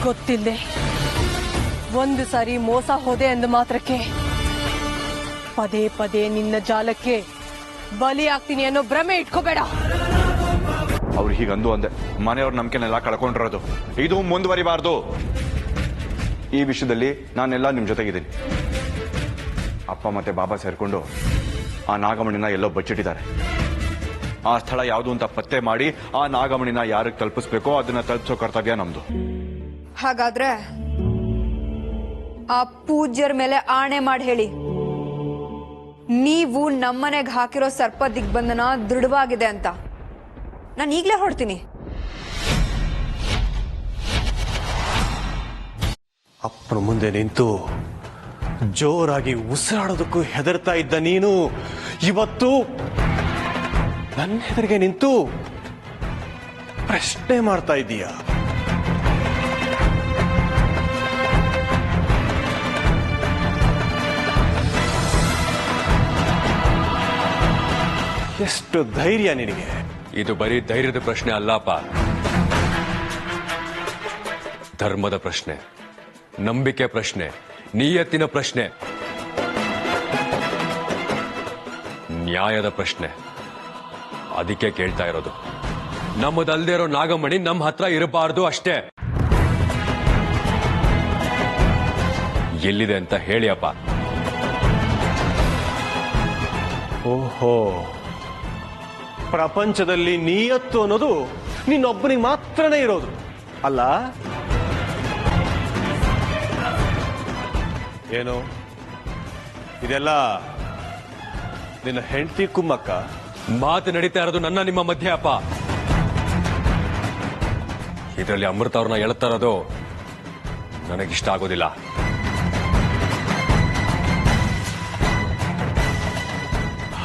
ಗೊತ್ತಿಲ್ಲದೆ ಒಂದು ಸಾರಿ ಮೋಸ ಹೋದೆ ಎಂದು ಮಾತ್ರಕ್ಕೆ ಪದೇ ಪದೇ ನಿನ್ನ ಜಾಲಕ್ಕೆ ಬಲಿ ಆಗ್ತೀನಿ ಅನ್ನೋ ಭ್ರಮೆ ಇಟ್ಕೋಬೇಡ. ಅವ್ರು ಹೀಗಂದು ಅಂದೆ ಮನೆಯವ್ರ ನಂಬಿಕೆನೆಲ್ಲ ಕಳ್ಕೊಂಡಿರೋದು. ಇದು ಮುಂದುವರಿಬಾರ್ದು. ಈ ವಿಷಯದಲ್ಲಿ ನಾನೆಲ್ಲ ನಿಮ್ ಜೊತೆಗಿದ್ದೀನಿ. ಅಪ್ಪ ಮತ್ತೆ ಬಾಬಾ ಸೇರ್ಕೊಂಡು ಆ ನಾಗಮಣಿನ ಎಲ್ಲೋ ಬಚ್ಚಿಟ್ಟಿದ್ದಾರೆ. ಆ ಸ್ಥಳ ಯಾವುದು ಅಂತ ಪತ್ತೆ ಮಾಡಿ ಆ ನಾಗಮಣಿನ ಯಾರಿಗೆ ತಲುಪಿಸ್ಬೇಕೋ ಅದನ್ನ ತಲುಪಿಸೋ ಕರ್ತವ್ಯ ನಮ್ದು. ಹಾಗಾದ್ರೆ ಆ ಪೂಜ್ಯರ ಮೇಲೆ ಆಣೆ ಮಾಡಿ ಹೇಳಿ, ನೀವು ನಮ್ಮನೆಗೆ ಹಾಕಿರೋ ಸರ್ಪ ದಿಗ್ಬಂಧನ ದೃಢವಾಗಿದೆ ಅಂತ. ನಾನು ಈಗಲೇ ಹೊರಡ್ತೀನಿ. ಅಪ್ಪನ ಮುಂದೆ ನಿಂತು ಜೋರಾಗಿ ಉಸಿರಾಡೋದಕ್ಕೂ ಹೆದರ್ತಾ ಇದ್ದ ನೀನು ಇವತ್ತು ನನ್ನ ಎದುರಿಗೆ ನಿಂತು ಪ್ರಶ್ನೆ ಮಾಡ್ತಾ ಇದ್ದೀಯ. ಎಷ್ಟು ಧೈರ್ಯ ನಿನಗೆ? ಇದು ಬರೀ ಧೈರ್ಯದ ಪ್ರಶ್ನೆ ಅಲ್ಲಪ್ಪ, ಧರ್ಮದ ಪ್ರಶ್ನೆ, ನಂಬಿಕೆ ಪ್ರಶ್ನೆ, ನಿಯತ್ತಿನ ಪ್ರಶ್ನೆ, ನ್ಯಾಯದ ಪ್ರಶ್ನೆ. ಅದಕ್ಕೆ ಕೇಳ್ತಾ ಇರೋದು. ನಮ್ಮದಲ್ದೇ ಇರೋ ನಾಗಮಣಿ ನಮ್ಮ ಹತ್ರ ಇರಬಾರ್ದು ಅಷ್ಟೇ. ಎಲ್ಲಿದೆ ಅಂತ ಹೇಳಿ ಅಪ್ಪ. ಓಹೋ, ಪ್ರಪಂಚದಲ್ಲಿ ನಿಯತ್ತು ಅನ್ನೋದು ನಿನ್ನೊಬ್ಬನಿಗೆ ಮಾತ್ರನೇ ಇರೋದು ಅಲ್ಲ? ಏನು ಇದೆಲ್ಲ ನಿನ್ನ ಹೆಂಡತಿ ಕುಮ್ಮಕ್ಕ? ಮಾತು ನಡೀತಾ ಇರೋದು ನನ್ನ ನಿಮ್ಮ ಮಧ್ಯೆ ಅಪ್ಪ. ಇದರಲ್ಲಿ ಅಮೃತ ಅವ್ರನ್ನ ಎಳ್ತಾ ಇರೋದು ನನಗಿಷ್ಟ ಆಗೋದಿಲ್ಲ.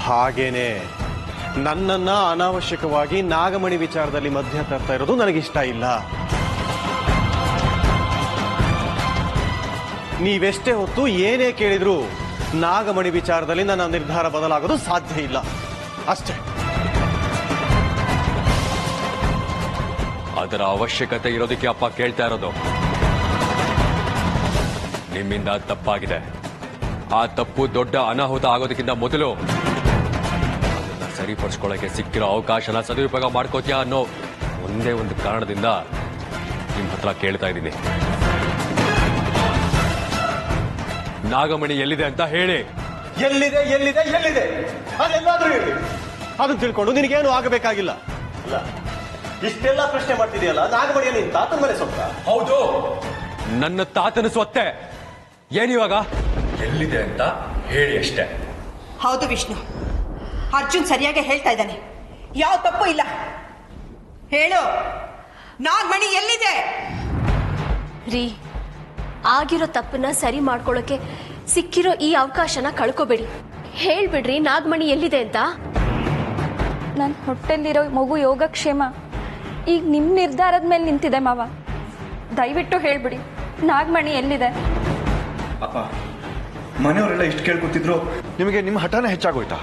ಹಾಗೇನೆ ನನ್ನನ್ನ ಅನಾವಶ್ಯಕವಾಗಿ ನಾಗಮಣಿ ವಿಚಾರದಲ್ಲಿ ಮಧ್ಯ ತರ್ತಾ ಇರೋದು ನನಗಿಷ್ಟ ಇಲ್ಲ. ನೀವೆಷ್ಟೇ ಹೊತ್ತು ಏನೇ ಕೇಳಿದ್ರು ನಾಗಮಣಿ ವಿಚಾರದಲ್ಲಿ ನನ್ನ ನಿರ್ಧಾರ ಬದಲಾಗೋದು ಸಾಧ್ಯ ಇಲ್ಲ ಅಷ್ಟೇ. ಅದರ ಅವಶ್ಯಕತೆ ಇರೋದಕ್ಕೆ ಅಪ್ಪ ಕೇಳ್ತಾ ಇರೋದು. ನಿಮ್ಮಿಂದ ತಪ್ಪಾಗಿದೆ. ಆ ತಪ್ಪು ದೊಡ್ಡ ಅನಾಹುತ ಆಗೋದಕ್ಕಿಂತ ಮೊದಲು ಅದನ್ನ ಸರಿಪಡಿಸ್ಕೊಳ್ಳೋಕೆ ಸಿಕ್ಕಿರೋ ಅವಕಾಶನ ಸದುಪಯೋಗ ಮಾಡ್ಕೋತೀಯಾ ಅನ್ನೋ ಒಂದೇ ಒಂದು ಕಾರಣದಿಂದ ನಿಮ್ ಹತ್ರ ಕೇಳ್ತಾ ಇದ್ದೀನಿ. ನಾಗಮಣಿ ಎಲ್ಲಿದೆ ಅಂತ ಹೇಳಿ. ಎಲ್ಲಿದೆ ಎಲ್ಲಿದೆ ಎಲ್ಲಿದೆ ಅದೆಲ್ಲಾದ್ರೂ ಹೇಳಿ. ಅದನ್ನ ತಿಳ್ಕೊಂಡು ನಿನಗೇನು ಆಗಬೇಕಾಗಿಲ್ಲ. ಅಲ್ಲ, ಇಷ್ಟೆಲ್ಲ ಪ್ರಶ್ನೆ ಮಾಡ್ತಿದೆಯಲ್ಲ, ನಾಗಮಣಿ ನಿನ್ ತಾತನ ಮನೆ ಸೊತ್ತ? ಹೌದು, ನನ್ನ ತಾತನ ಸ್ವತ್ತೆ. ಏನಿವಾಗ ಎಲ್ಲಿದೆ ಅಂತ ಹೇಳಿ ಅಷ್ಟೇ. ಹೌದು ವಿಷ್ಣು, ಅರ್ಜುನ್ ಸರಿಯಾಗಿ ಹೇಳ್ತಾ ಇದ್ದಾನೆ. ಯಾವ ತಪ್ಪು ಇಲ್ಲ. ಹೇಳು, ನಾಗಮಣಿ ಎಲ್ಲಿದೆ? ರೀ, ಆಗಿರೋ ತಪ್ಪನ್ನ ಸರಿ ಮಾಡ್ಕೊಳ್ಳೋಕೆ ಸಿಕ್ಕಿರೋ ಈ ಅವಕಾಶನ ಕಳ್ಕೋಬೇಡಿ. ಹೇಳ್ಬಿಡ್ರಿ ನಾಗಮಣಿ ಎಲ್ಲಿದೆ ಅಂತ. ನನ್ನ ಹೊಟ್ಟೆಲಿರೋ ಮಗು ಯೋಗಕ್ಷೇಮ ಈಗ ನಿಮ್ಮ ನಿರ್ಧಾರದ ಮೇಲೆ ನಿಂತಿದೆ ಮಾವ. ದಯವಿಟ್ಟು ಹೇಳ್ಬಿಡಿ, ನಾಗಮಣಿ ಎಲ್ಲಿದೆ? ಅಪ್ಪ, ಮನೆಯವರೆಲ್ಲ ಇಷ್ಟು ಕೇಳ್ಕೊತಿದ್ರು, ನಿಮಗೆ ನಿಮ್ಮ ಹಠಾನ ಹೆಚ್ಚಾಗೋಯ್ತಾ?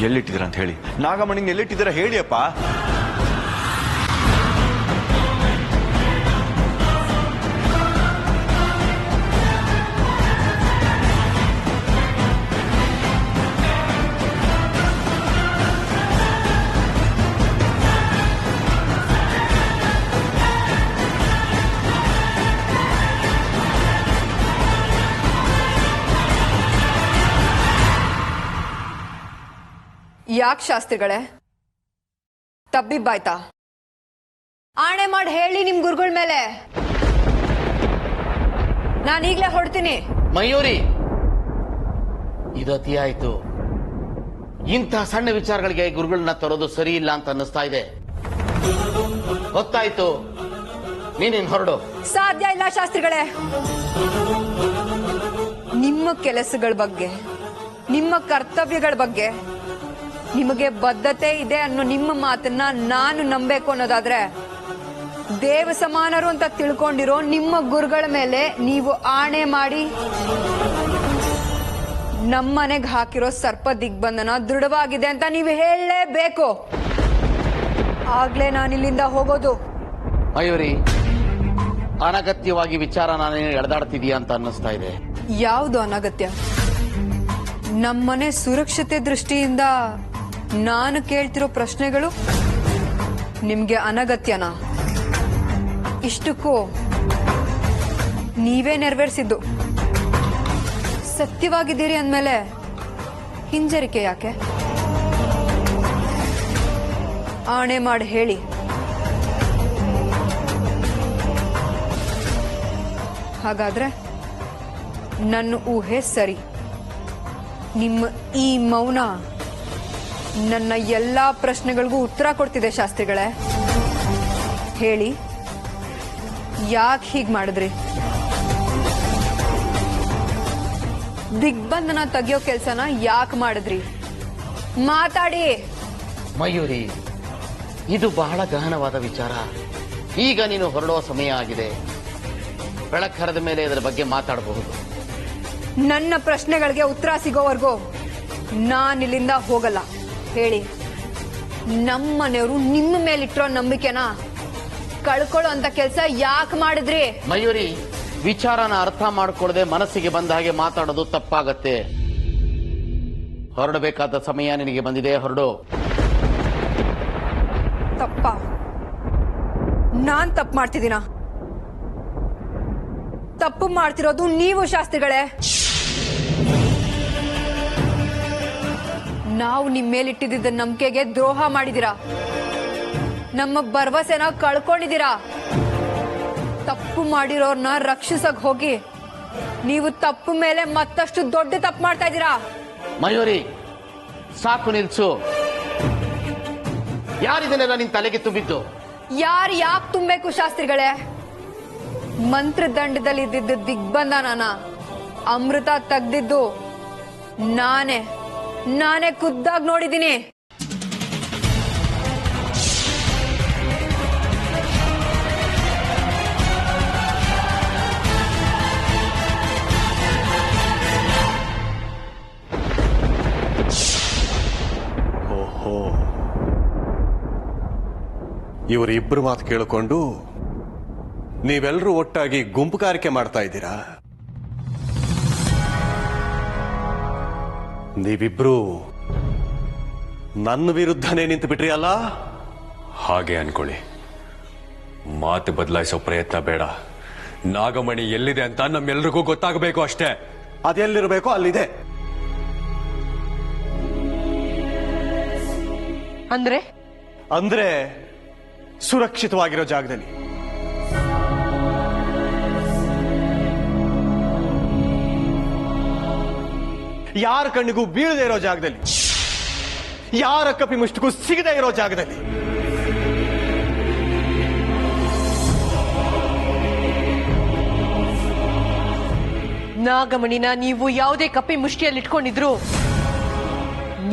ಎಲ್ಲಿಟ್ಟಿದ್ದೀರಾ ಅಂತ ಹೇಳಿ. ನಾಗಮಣಿನ ಎಲ್ಲಿಟ್ಟಿದ್ದೀರಾ ಹೇಳಿ ಅಪ್ಪ. ಯಾಕೆ ಶಾಸ್ತ್ರಿಗಳೇ, ತಬ್ಬಿಬ್ಬಾಯ್ತಾ? ಆಣೆ ಮಾಡಿ ಹೇಳಿ ನಿಮ್ ಗುರುಗಳ ಮೇಲೆ. ನಾನೀಗ್ಲೇ ಹೊಡ್ತೀನಿ. ಮಯೂರಿ, ಇದು ಅತಿ ಆಯ್ತು. ಇಂಥ ಸಣ್ಣ ವಿಚಾರಗಳಿಗೆ ಗುರುಗಳನ್ನ ತರೋದು ಸರಿ ಇಲ್ಲ ಅಂತ ಅನ್ನಿಸ್ತಾ ಇದೆ. ಗೊತ್ತಾಯ್ತು, ನೀನೇನ್ ಹೊರಡು. ಸಾಧ್ಯ ಇಲ್ಲ ಶಾಸ್ತ್ರಿಗಳೇ. ನಿಮ್ಮ ಕೆಲಸಗಳ ಬಗ್ಗೆ, ನಿಮ್ಮ ಕರ್ತವ್ಯಗಳ ಬಗ್ಗೆ ನಿಮಗೆ ಬದ್ಧತೆ ಇದೆ ಅನ್ನೋ ನಿಮ್ಮ ಮಾತನ್ನ ನಾನು ನಂಬೇಕು ಅನ್ನೋದಾದ್ರೆ, ದೇವ ಸಮಾನರು ಅಂತ ತಿಳ್ಕೊಂಡಿರೋ ನಿಮ್ಮ ಗುರುಗಳ ಮೇಲೆ ನೀವು ಆಣೆ ಮಾಡಿ ನಮ್ಮನೆಗೆ ಹಾಕಿರೋ ಸರ್ಪ ದಿಗ್ಬಂಧನ ದೃಢವಾಗಿದೆ ಅಂತ ನೀವು ಹೇಳಲೇಬೇಕು. ಆಗ್ಲೇ ನಾನಿಲ್ಲಿಂದ ಹೋಗೋದು. ಮಯೂರಿ, ಅನಗತ್ಯವಾಗಿ ವಿಚಾರ ನಾನೇನು ಎಳೆದಾಡ್ತಿದೀಯ ಅಂತ ಅನ್ನಿಸ್ತಾ ಇದೆ. ಯಾವುದು ಅನಗತ್ಯ? ನಮ್ಮನೆ ಸುರಕ್ಷತೆ ದೃಷ್ಟಿಯಿಂದ ನಾನು ಕೇಳ್ತಿರೋ ಪ್ರಶ್ನೆಗಳು ನಿಮ್ಗೆ ಅನಗತ್ಯನಾ? ಇಷ್ಟಕ್ಕೂ ನೀವೇ ನೆರವೇರಿಸಿದ್ದು. ಸತ್ಯವಾಗಿದ್ದೀರಿ ಅಂದಮೇಲೆ ಹಿಂಜರಿಕೆ ಯಾಕೆ? ಆಣೆ ಮಾಡಿ ಹೇಳಿ. ಹಾಗಾದ್ರೆ ನನ್ನ ಊಹೆ ಸರಿ. ನಿಮ್ಮ ಈ ಮೌನ ನನ್ನ ಎಲ್ಲಾ ಪ್ರಶ್ನೆಗಳಿಗೂ ಉತ್ತರ ಕೊಡ್ತಿದೆ ಶಾಸ್ತ್ರಿಗಳೇ. ಹೇಳಿ, ಯಾಕೆ ಹೀಗ್ ಮಾಡಿದ್ರಿ? ದಿಗ್ಬಂಧನ ತೆಗಿಯೋ ಕೆಲ್ಸನ ಯಾಕೆ ಮಾಡಿದ್ರಿ? ಮಾತಾಡಿ. ಮಯೂರಿ, ಇದು ಬಹಳ ಗಹನವಾದ ವಿಚಾರ. ಈಗ ನೀನು ಹೊರಡುವ ಸಮಯ ಆಗಿದೆ. ಬೆಳಕರದ ಮೇಲೆ ಇದರ ಬಗ್ಗೆ ಮಾತಾಡಬಹುದು. ನನ್ನ ಪ್ರಶ್ನೆಗಳಿಗೆ ಉತ್ತರ ಸಿಗೋವರೆಗೂ ನಾನಿಲ್ಲಿಂದ ಹೋಗಲ್ಲ. ಹೇಳಿ, ನಮ್ಮನೆಯವರು ನಿಮ್ಮ ಮೇಲಿಟ್ಟಿರೋ ನಂಬಿಕೆನ ಕಳ್ಕೊಳ್ಳೋ ಅಂತ ಕೆಲಸ ಯಾಕೆ ಮಾಡಿದ್ರಿ? ಮಯೂರಿ, ವಿಚಾರನ ಅರ್ಥ ಮಾಡ್ಕೊಳ್ಳದೆ ಮನಸ್ಸಿಗೆ ಬಂದ ಹಾಗೆ ಮಾತಾಡೋದು ತಪ್ಪಾಗತ್ತೆ. ಹೊರಡಬೇಕಾದ ಸಮಯ ನಿನಗೆ ಬಂದಿದೆ, ಹೊರಡು. ತಪ್ಪ? ನಾನ್ ತಪ್ಪು ಮಾಡ್ತಿದ್ದೀನ? ತಪ್ಪು ಮಾಡ್ತಿರೋದು ನೀವು ಶಾಸ್ತ್ರಿಗಳೇ. ನಾವು ನಿಮ್ ಮೇಲಿಟ್ಟಿದ್ದ ನಂಬಿಕೆಗೆ ದ್ರೋಹ ಮಾಡಿದಿರಾ. ನಮ್ಮ ಭರವಸೆನ ಕಳ್ಕೊಂಡಿದ್ದೀರಾ. ತಪ್ಪು ಮಾಡಿರೋರ್ನ ರಕ್ಷಿಸಕ್ ಹೋಗಿ ನೀವು ತಪ್ಪು ಮೇಲೆ ಮತ್ತಷ್ಟು ದೊಡ್ಡ ತಪ್ಪು ಮಾಡ್ತಾ ಇದ್ದೀರಾ. ಮಯೂರಿ, ಸಾಕು, ನಿಲ್ಸು. ಯಾರಿದನ್ನೆಲ್ಲ ನಿನ್ ತಲೆಗೆ ತುಂಬಿದ್ದು? ಯಾರು ಯಾಕೆ ತುಂಬಬೇಕು ಶಾಸ್ತ್ರಿಗಳೇ? ಮಂತ್ರದಂಡದಲ್ಲಿ ಇದ್ದಿದ್ದ ದಿಗ್ಬಂಧನನ ಅಮೃತ ತೆಗ್ದಿದ್ದು ನಾನೇ ಖುದ್ದಾಗಿ ನೋಡಿದ್ದೀನಿ. ಓಹೋ, ಇವರಿಬ್ಬರು ಮಾತು ಕೇಳಿಕೊಂಡು ನೀವೆಲ್ಲರೂ ಒಟ್ಟಾಗಿ ಗುಂಪುಗಾರಿಕೆ ಮಾಡ್ತಾ ಇದ್ದೀರಾ? ನೀವಿಬ್ರು ನನ್ನ ವಿರುದ್ಧನೇ ನಿಂತು ಬಿಟ್ರಿ ಅಲ್ಲ? ಹಾಗೆ ಅನ್ಕೊಳ್ಳಿ. ಮಾತು ಬದಲಾಯಿಸೋ ಪ್ರಯತ್ನ ಬೇಡ. ನಾಗಮಣಿ ಎಲ್ಲಿದೆ ಅಂತ ನಮ್ಮೆಲ್ರಿಗೂ ಗೊತ್ತಾಗಬೇಕು ಅಷ್ಟೇ. ಅದೆಲ್ಲಿರಬೇಕೋ ಅಲ್ಲಿದೆ. ಅಂದ್ರೆ ಸುರಕ್ಷಿತವಾಗಿರೋ ಜಾಗದಲ್ಲಿ. ಯಾರ ಕಣ್ಣಿಗೂ ಬೀಳದೆ ಇರೋ ಜಾಗದಲ್ಲಿ, ಯಾರ ಕಪಿ ಮುಷ್ಟಿಗೂ ಸಿಗದೆ ಇರೋ ಜಾಗದಲ್ಲಿ. ನಾಗಮಣಿನ ನೀವು ಯಾವುದೇ ಕಪ್ಪಿ ಮುಷ್ಟಿಯಲ್ಲಿ ಇಟ್ಕೊಂಡಿದ್ರು,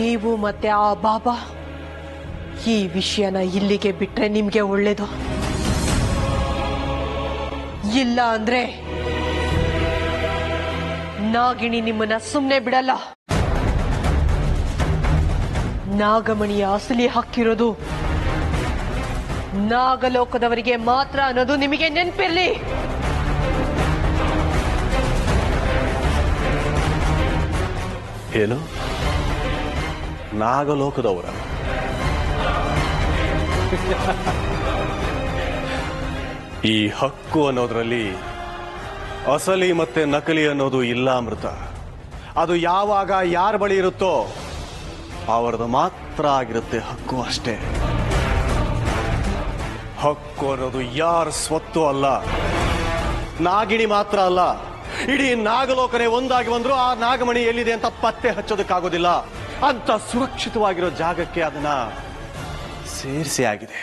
ನೀವು ಮತ್ತೆ ಆ ಬಾಬಾ ಈ ವಿಷಯನ ಇಲ್ಲಿಗೆ ಬಿಟ್ರೆ ನಿಮ್ಗೆ ಒಳ್ಳೇದು. ಇಲ್ಲ ಅಂದ್ರೆ ನಾಗಿಣಿ ನಿಮ್ಮನ್ನ ಸುಮ್ಮನೆ ಬಿಡಲ್ಲ. ನಾಗಮಣಿಯ ಅಸಲಿ ಹಕ್ಕಿರೋದು ನಾಗಲೋಕದವರಿಗೆ ಮಾತ್ರ ಅನ್ನೋದು ನಿಮಗೆ ನೆನಪಿರ್ಲಿ. ಏನು? ನಾಗಲೋಕದವರ? ಈ ಹಕ್ಕು ಅನ್ನೋದ್ರಲ್ಲಿ ಅಸಲಿ ಮತ್ತೆ ನಕಲಿ ಅನ್ನೋದು ಇಲ್ಲ ಅಮೃತ. ಅದು ಯಾವಾಗ ಯಾರ ಬಳಿ ಇರುತ್ತೋ ಅವರದು ಮಾತ್ರ ಆಗಿರುತ್ತೆ ಹಕ್ಕು, ಅಷ್ಟೇ. ಹಕ್ಕು ಅನ್ನೋದು ಯಾರ ಸ್ವತ್ತು ಅಲ್ಲ. ನಾಗಿಣಿ ಮಾತ್ರ ಅಲ್ಲ, ಇಡೀ ನಾಗಲೋಕನೆ ಒಂದಾಗಿ ಬಂದ್ರು ಆ ನಾಗಮಣಿ ಎಲ್ಲಿದೆ ಅಂತ ಪತ್ತೆ ಹಚ್ಚೋದಕ್ಕಾಗೋದಿಲ್ಲ. ಅಂತ ಸುರಕ್ಷಿತವಾಗಿರೋ ಜಾಗಕ್ಕೆ ಅದನ್ನ ಸೇರಿಸಿ ಆಗಿದೆ.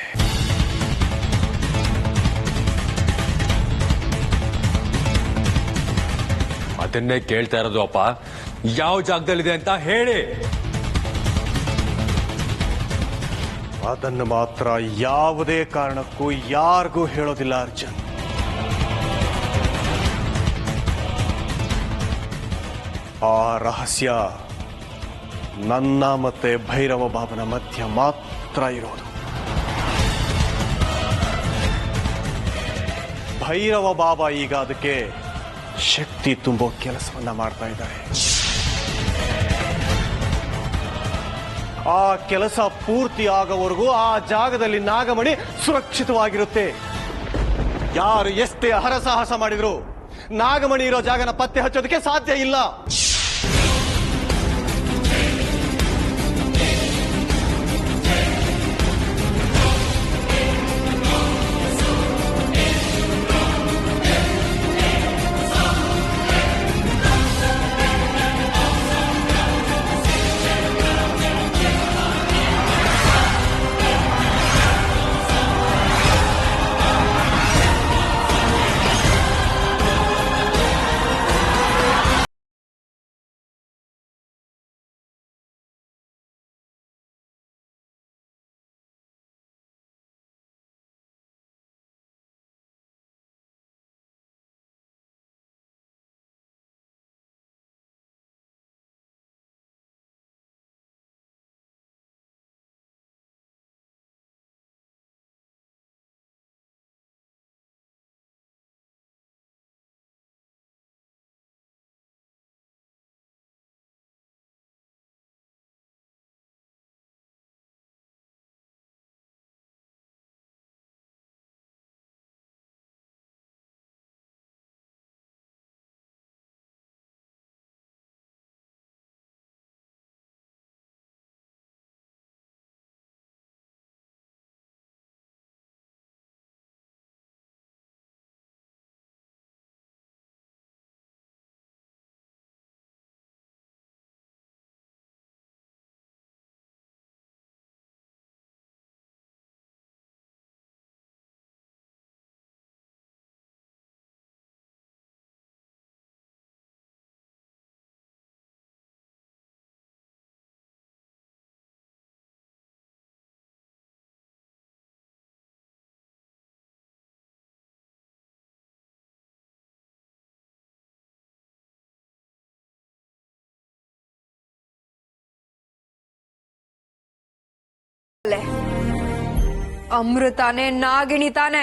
ಅದನ್ನೇ ಕೇಳ್ತಾ ಇರೋದು ಅಪ್ಪ. ಯಾವ ಜಾಗದಲ್ಲಿದೆ ಅಂತ ಹೇಳಿ. ಅದನ್ನು ಮಾತ್ರ ಯಾವುದೇ ಕಾರಣಕ್ಕೂ ಯಾರಿಗೂ ಹೇಳೋದಿಲ್ಲ ಅರ್ಜುನ್. ಆ ರಹಸ್ಯ ನನ್ನ ಮತ್ತೆ ಭೈರವ ಬಾಬನ ಮಧ್ಯ ಮಾತ್ರ ಇರೋದು. ಭೈರವ ಬಾಬಾ ಈಗ ಅದಕ್ಕೆ ಶಕ್ತಿ ತುಂಬೋ ಕೆಲಸವನ್ನ ಮಾಡ್ತಾ ಇದ್ದಾರೆ. ಆ ಕೆಲಸ ಪೂರ್ತಿ ಆಗೋವರೆಗೂ ಆ ಜಾಗದಲ್ಲಿ ನಾಗಮಣಿ ಸುರಕ್ಷಿತವಾಗಿರುತ್ತೆ. ಯಾರು ಎಷ್ಟೇ ಹರಸಾಹಸ ಮಾಡಿದ್ರು ನಾಗಮಣಿ ಇರೋ ಜಾಗನ ಪತ್ತೆ ಹಚ್ಚೋದಕ್ಕೆ ಸಾಧ್ಯ ಇಲ್ಲ. ಅಮೃತಾನೆ ನಾಗಿಣಿ ತಾನೆ.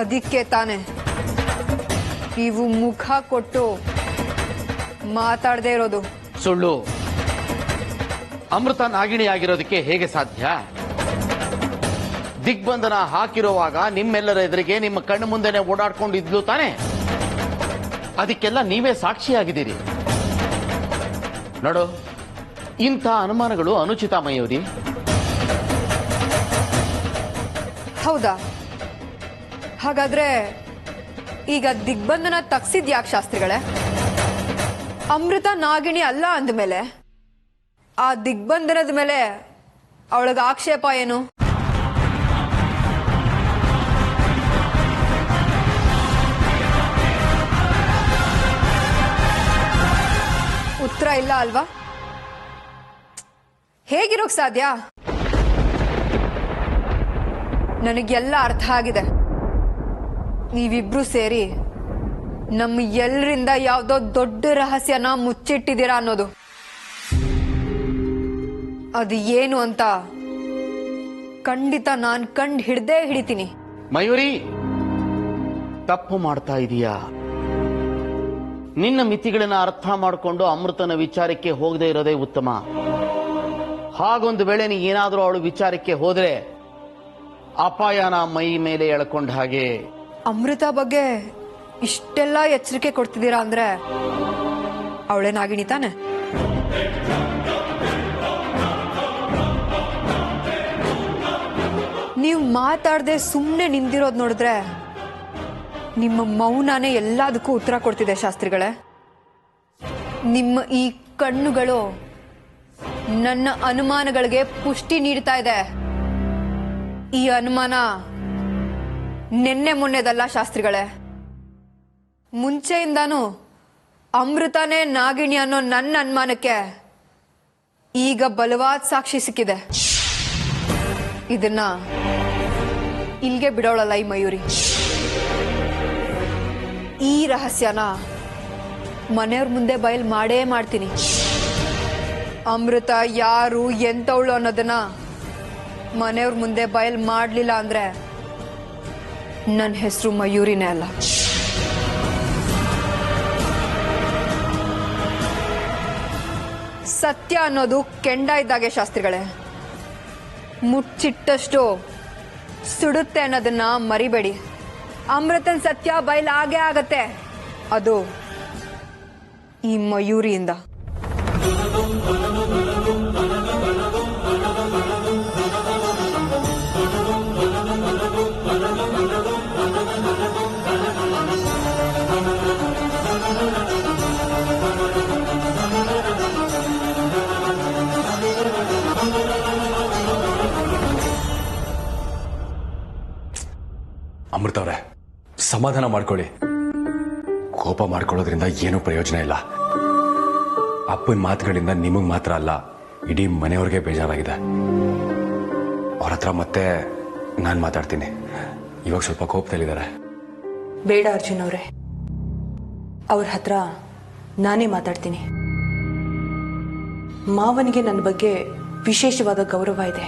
ಅದಕ್ಕೆ ತಾನೆ ನೀವು ಮುಖ ಕೊಟ್ಟು ಮಾತಾಡದೇ ಇರೋದು. ಸುಳ್ಳು. ಅಮೃತ ನಾಗಿಣಿ ಆಗಿರೋದಕ್ಕೆ ಹೇಗೆ ಸಾಧ್ಯ? ದಿಗ್ಬಂಧನ ಹಾಕಿರುವಾಗ ನಿಮ್ಮೆಲ್ಲರ ಎದುರಿಗೆ ನಿಮ್ಮ ಕಣ್ಣು ಮುಂದೆನೆ ಓಡಾಡ್ಕೊಂಡಿದ್ಲು ತಾನೆ. ಅದಕ್ಕೆಲ್ಲ ನೀವೇ ಸಾಕ್ಷಿಯಾಗಿದ್ದೀರಿ. ನೋಡು, ಇಂಥ ಅನುಮಾನಗಳು ಅನುಚಿತ ಮಯೂರಿ. ಹೌದಾ? ಹಾಗಾದ್ರೆ ಈಗ ದಿಗ್ಬಂಧನ ತಗ್ಸಿದ್ ಯಾಕೆ ಶಾಸ್ತ್ರಿಗಳೇ? ಅಮೃತ ನಾಗಿಣಿ ಅಲ್ಲ ಅಂದಮೇಲೆ ಆ ದಿಗ್ಬಂಧನದ ಮೇಲೆ ಅವಳಿಗೆ ಆಕ್ಷೇಪ ಏನು? ಉತ್ತರ ಇಲ್ಲ ಅಲ್ವಾ? ಹೇಗಿರೋಕ್ ಸಾಧ್ಯ? ನನಗೆಲ್ಲ ಅರ್ಥ ಆಗಿದೆ. ನೀವಿಬ್ರು ಸೇರಿ ನಮ್ಮ ಎಲ್ಲರಿಂದ ಯಾವ್ದೋ ದೊಡ್ಡ ರಹಸ್ಯನ ಮುಚ್ಚಿಟ್ಟಿದ್ದೀರಾ ಅನ್ನೋದು. ಅದು ಏನು ಅಂತ ಖಂಡಿತ ನಾನು ಕಂಡು ಹಿಡ್ದೇ ಹಿಡಿತೀನಿ. ಮಯೂರಿ, ತಪ್ಪು ಮಾಡ್ತಾ ಇದೀಯಾ? ನಿನ್ನ ಮಿತಿಗಳನ್ನ ಅರ್ಥ ಮಾಡಿಕೊಂಡು ಅಮೃತನ ವಿಚಾರಕ್ಕೆ ಹೋಗದೆ ಇರೋದೇ ಉತ್ತಮ. ಹಾಗೊಂದು ವೇಳೆ ನೀ ಏನಾದರೂ ಅವಳು ವಿಚಾರಕ್ಕೆ ಹೋದ್ರೆ ಅಪಾಯನ ಮೈ ಮೇಲೆ ಎಳ್ಕೊಂಡ ಹಾಗೆ. ಅಮೃತ ಬಗ್ಗೆ ಇಷ್ಟೆಲ್ಲ ಎಚ್ಚರಿಕೆ ಕೊಡ್ತಿದ್ದೀರಾ ಅಂದ್ರೆ ಅವಳೇ ನಾಗಿಣಿ ತಾನೆ? ನೀವು ಮಾತಾಡದೆ ಸುಮ್ಮನೆ ನಿಂತಿರೋದು ನೋಡಿದ್ರೆ ನಿಮ್ಮ ಮೌನನೇ ಎಲ್ಲದಕ್ಕೂ ಉತ್ತರ ಕೊಡ್ತಿದೆ ಶಾಸ್ತ್ರಿಗಳೇ. ನಿಮ್ಮ ಈ ಕಣ್ಣುಗಳು ನನ್ನ ಅನುಮಾನಗಳಿಗೆ ಪುಷ್ಟಿ ನೀಡ್ತಾ ಇದೆ. ಈ ಅನುಮಾನ ನೆನ್ನೆ ಮೊನ್ನೆದಲ್ಲ ಶಾಸ್ತ್ರಿಗಳೇ. ಮುಂಚೆಯಿಂದಾನು ಅಮೃತನೇ ನಾಗಿಣಿ ಅನ್ನೋ ನನ್ನ ಅನುಮಾನಕ್ಕೆ ಈಗ ಬಲವಾದ ಸಾಕ್ಷಿ ಸಿಕ್ಕಿದೆ. ಇದನ್ನ ಇಲ್ಗೆ ಬಿಡೋಳಲ್ಲ ಈ ಮಯೂರಿ. ಈ ರಹಸ್ಯನ ಮನೆಯವ್ರ ಮುಂದೆ ಬಯಲ್ ಮಾಡೇ ಮಾಡ್ತೀನಿ. ಅಮೃತ ಯಾರು ಎಂತವಳು ಅನ್ನೋದನ್ನ ಮನೆಯವ್ರ ಮುಂದೆ ಬಯಲ್ ಮಾಡಲಿಲ್ಲ ಅಂದ್ರೆ ನನ್ನ ಹೆಸರು ಮಯೂರಿನೇ ಅಲ್ಲ. ಸತ್ಯ ಅನ್ನೋದು ಕೆಂಡ ಇದ್ದಾಗೆ ಶಾಸ್ತ್ರಿಗಳೇ, ಮುಚ್ಚಿಟ್ಟಷ್ಟು ಸುಡುತ್ತೆ ಅನ್ನೋದನ್ನ ಮರಿಬೇಡಿ. ಅಮೃತನ್ ಸತ್ಯ ಬಯಲಾಗೇ ಆಗತ್ತೆ, ಅದು ಈ ಮಯೂರಿಯಿಂದ. ಅಮೃತ ಅವರೇ, ಸಮಾಧಾನ ಮಾಡ್ಕೊಳ್ಳಿ. ಕೋಪ ಮಾಡ್ಕೊಳ್ಳೋದ್ರಿಂದ ಏನೂ ಪ್ರಯೋಜನ ಇಲ್ಲ. ಅಪ್ಪನ ಮಾತುಗಳಿಂದ ನಿಮಗ್ ಮಾತ್ರ ಅಲ್ಲ, ಇಡೀ ಮನೆಯವ್ರಿಗೆ ಬೇಜಾರಾಗಿದೆ. ಅವ್ರ ಹತ್ರ ಮತ್ತೆ ನಾನು ಮಾತಾಡ್ತೀನಿ. ಇವಾಗ ಸ್ವಲ್ಪ ಕೋಪದಲ್ಲಿದ್ದಾರೆ. ಬೇಡ ಅರ್ಜುನ್ ಅವರೇ, ಅವ್ರ ಹತ್ರ ನಾನೇ ಮಾತಾಡ್ತೀನಿ. ಮಾವನಿಗೆ ನನ್ನ ಬಗ್ಗೆ ವಿಶೇಷವಾದ ಗೌರವ ಇದೆ,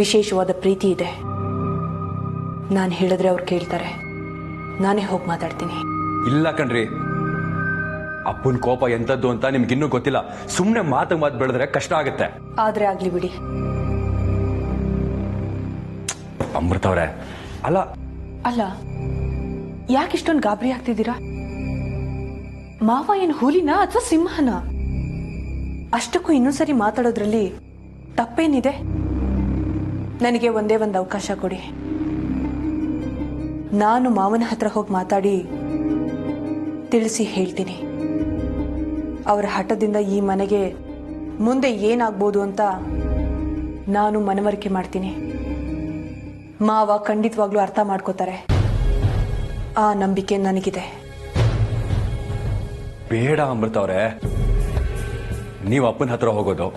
ವಿಶೇಷವಾದ ಪ್ರೀತಿ ಇದೆ. ನಾನು ಹೇಳಿದ್ರೆ ಅವ್ರು ಕೇಳ್ತಾರೆ. ನಾನೇ ಹೋಗಿ ಮಾತಾಡ್ತೀನಿ. ಇಲ್ಲ ಕಣ್ರಿ, ಅಪ್ಪನ ಕೋಪ ಎಂತದ್ದು ಅಂತ ನಿಮ್ಗಿನ್ನೂ ಗೊತ್ತಿಲ್ಲ. ಸುಮ್ಮನೆ ಮಾತು ಬೆಳೆದ್ರೆ ಕಷ್ಟ ಆಗುತ್ತೆ. ಆದ್ರೆ ಆಗ್ಲಿ ಬಿಡಿ. ಅಮೃತ ಅವರೇ, ಅಲ್ಲ ಯಾಕೆ ಇಷ್ಟೊಂದು ಗಾಬರಿ ಆಗ್ತಿದ್ದೀರಾ? ಮಾವ ಏನು ಹುಲಿನ ಅಥವಾ ಸಿಂಹನ? ಅಷ್ಟಕ್ಕೂ ಇನ್ನೊಂದ್ಸರಿ ಮಾತಾಡೋದ್ರಲ್ಲಿ ತಪ್ಪೇನಿದೆ? ನನಗೆ ಒಂದೇ ಒಂದು ಅವಕಾಶ ಕೊಡಿ. ನಾನು ಮಾವನ ಹತ್ರ ಹೋಗಿ ಮಾತಾಡಿ ತಿಳಿಸಿ ಹೇಳ್ತೀನಿ. ಅವರ ಹಠದಿಂದ ಈ ಮನೆಗೆ ಮುಂದೆ ಏನಾಗ್ಬೋದು ಅಂತ ನಾನು ಮನವರಿಕೆ ಮಾಡ್ತೀನಿ. ಮಾವ ಖಂಡಿತವಾಗ್ಲೂ ಅರ್ಥ ಮಾಡ್ಕೋತಾರೆ, ಆ ನಂಬಿಕೆ ನನಗಿದೆ. ಬೇಡ ಅಮೃತ ಅವರೇ, ನೀವು ಅಪ್ಪನ ಹತ್ರ ಹೋಗೋದು,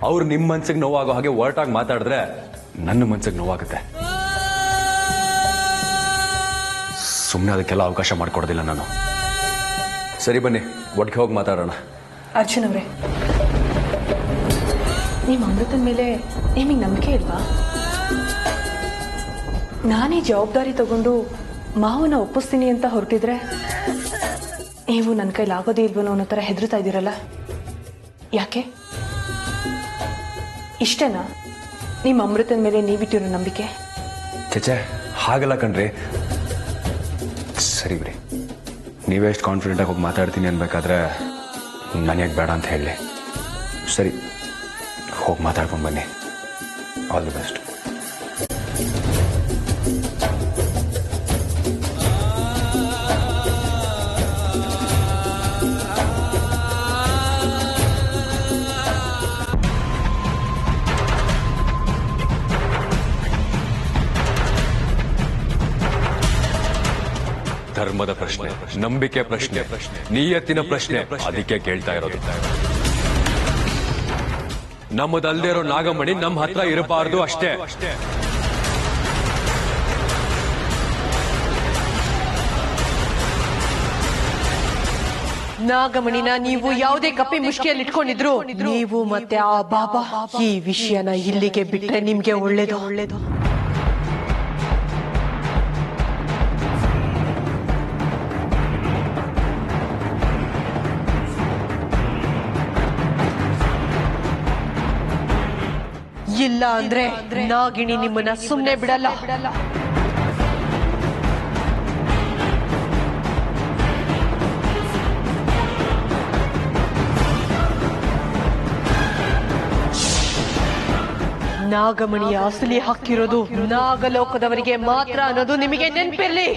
ಅವ್ರು ನಿಮ್ಮ ಮನ್ಸಿಗೆ ನೋವಾಗೋ ಹಾಗೆ ಒರಟಾಗಿ ಮಾತಾಡಿದ್ರೆ ನನ್ನ ಮನ್ಸಿಗೆ ನೋವಾಗುತ್ತೆ. ಸುಮ್ಮನೆ ಅದಕ್ಕೆಲ್ಲ ಅವಕಾಶ ಮಾಡಿಕೊಡೋದಿಲ್ಲ ನಾನು. ಸರಿ ಬನ್ನಿ, ಒಟ್ಟಿಗೆ ಹೋಗಿ ಮಾತಾಡೋಣ. ಅರ್ಜುನ್ ಅವರೇ, ನಿಮ್ಮ ಅಮೃತನ ಮೇಲೆ ನಿಮಗೆ ನಂಬಿಕೆ ಇಲ್ವಾ? ನಾನೇ ಜವಾಬ್ದಾರಿ ತಗೊಂಡು ಮಾವನ ಒಪ್ಪಿಸ್ತೀನಿ ಅಂತ ಹೊರಟಿದ್ರೆ ನೀವು ನನ್ನ ಕೈಲಿ ಆಗೋದೇ ಇಲ್ವನೋ ಅನ್ನೋ ಥರ ಹೆದರ್ತಾ ಇದ್ದೀರಲ್ಲ, ಯಾಕೆ? ಇಷ್ಟೇನಾ ನಿಮ್ಮ ಅಮೃತನ ಮೇಲೆ ನೀವಿಟ್ಟಿರೋ ನಂಬಿಕೆ? ಚೇಚೆ, ಹಾಗಲ್ಲ ಕಣ್ರಿ. ಸರಿ ಬಿಡಿ, ನೀವೇ ಎಷ್ಟು ಕಾನ್ಫಿಡೆಂಟಾಗಿ ಹೋಗಿ ಮಾತಾಡ್ತೀನಿ ಅನ್ಬೇಕಾದ್ರೆ ನಾನು ಯಾಕೆ ಬೇಡ ಅಂತ ಹೇಳಿ. ಸರಿ, ಹೋಗಿ ಮಾತಾಡ್ಕೊಂಡು ಬನ್ನಿ. All the best. ಧರ್ಮದ ಪ್ರಶ್ನೆ, ನಂಬಿಕೆ ಪ್ರಶ್ನೆ, ನಿಯತ್ತಿನ ಪ್ರಶ್ನೆ, ಅದಕ್ಕೆ ಕೇಳ್ತಾ ಇರೋದು. ನಮ್ಮದಲ್ದೇ ಇರೋ ನಾಗಮಣಿ ನಮ್ಮ ಹತ್ರ ಇರಬಾರ್ದು ಅಷ್ಟೇ. ನಾಗಮಣಿನ ನೀವು ಯಾವುದೇ ಕಪ್ಪಿ ಮುಷ್ಟಿಯಲ್ಲಿ ಇಟ್ಕೊಂಡಿದ್ರು, ನೀವು ಮತ್ತೆ ಆ ಬಾಬಾ ಈ ವಿಷಯನ ಇಲ್ಲಿಗೆ ಬಿಟ್ರೆ ನಿಮ್ಗೆ ಒಳ್ಳೇದು. ಇಲ್ಲ ಅಂದ್ರೆ ನಾಗಿಣಿ ನಿಮ್ಮನ್ನ ಸುಮ್ಮನೆ ಬಿಡಲ್ಲ. ನಾಗಮಣಿಯ ಅಸಲಿ ಹಕ್ಕಿರೋದು ನಾಗಲೋಕದವರಿಗೆ ಮಾತ್ರ ಅನ್ನೋದು ನಿಮಗೆ ನೆನಪಿರ್ಲಿ.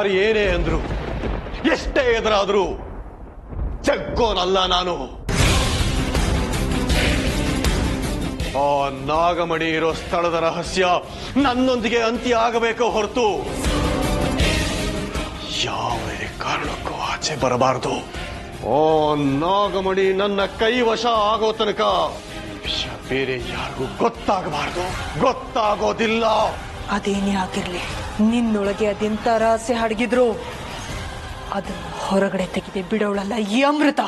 ಯಾರು ಏನೇ ಅಂದ್ರು, ಎಷ್ಟೇ ಎದುರಾದ್ರೂ ಜಗ್ಗೋನಲ್ಲ ನಾನು. ಆ ನಾಗಮಣಿ ಇರೋ ಸ್ಥಳದ ರಹಸ್ಯ ನನ್ನೊಂದಿಗೆ ಅಂತ್ಯ ಆಗಬೇಕೋ ಹೊರತು ಯಾವುದೇ ಕಾರಣಕ್ಕೂ ಆಚೆ ಬರಬಾರದು. ಆ ನಾಗಮಣಿ ನನ್ನ ಕೈವಶ ಆಗೋ ತನಕ ವಿಷಯ ಬೇರೆ ಯಾರಿಗೂ ಗೊತ್ತಾಗೋದಿಲ್ಲ. ಅದೇನೇ ಆಗಿರ್ಲಿ, ನಿನ್ನೊಳಗೆ ಅದೆಂತ ರಹಸ್ಯ ಅಡಗಿದ್ರು ಅದನ್ನು ಹೊರಗಡೆ ತೆಗೆದೆ ಬಿಡೋಳಲ್ಲ ಈ ಅಮೃತ.